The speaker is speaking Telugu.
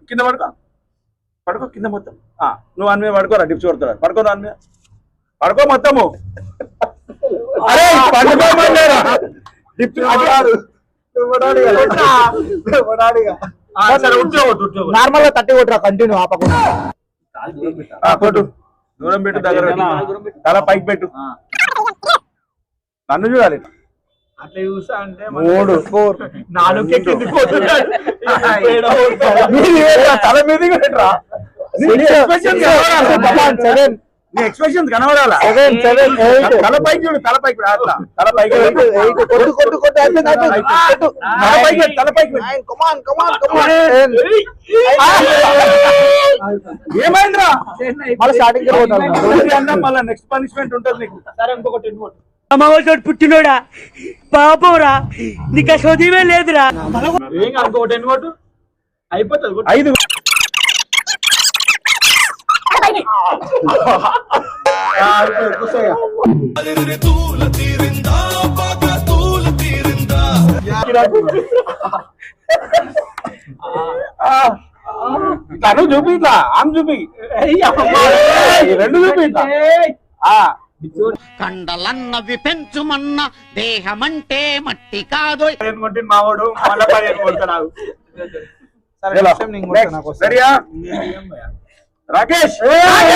కింద పడుకో పడుకో కింద మొత్తం నువ్వు అన్మే పడుకోరా డిప్స్ కొడతాడు పడుకో అన్మే పడుకో మొత్తము అరే పడుకోమన్నారా నార్మల్ గా తట్టి కొట్టురా కంటిన్యూ ఆపకుండా కొట్టు దూరం పెట్టు దగ్గర తల పైకి పెట్టు నన్ను చూడాలి అట్లా చూసా అంటే 3 4 4 తల మీద నీ ఎక్స్ప్రెషన్ కనబడాలా తల పైకి చూడు తల పైకి అట్లా తల పైకి తల పైకి ఏమైందిరా మళ్ళీ స్టార్టింగ్ అన్నా మళ్ళీ నెక్స్ట్ పనిష్మెంట్ ఉంటుంది నీకు. సరే ఇంకొకటి అమ్మవాడు పుట్టినోడా పాపంరా నీకు చదివే లేదురా ఏం ఇంకొకటి ఎన్నికోటు అయిపోతుంది 5 తను చూపి ఇట్లా ఆమె చూపి 2 చూపి ఇట్లా కండలన్నవి పెంచుమన్న దేహమంటే మట్టి కాదు కొట్టిన మావాడు మళ్ళీ 15 కొడతాడు రాకేష్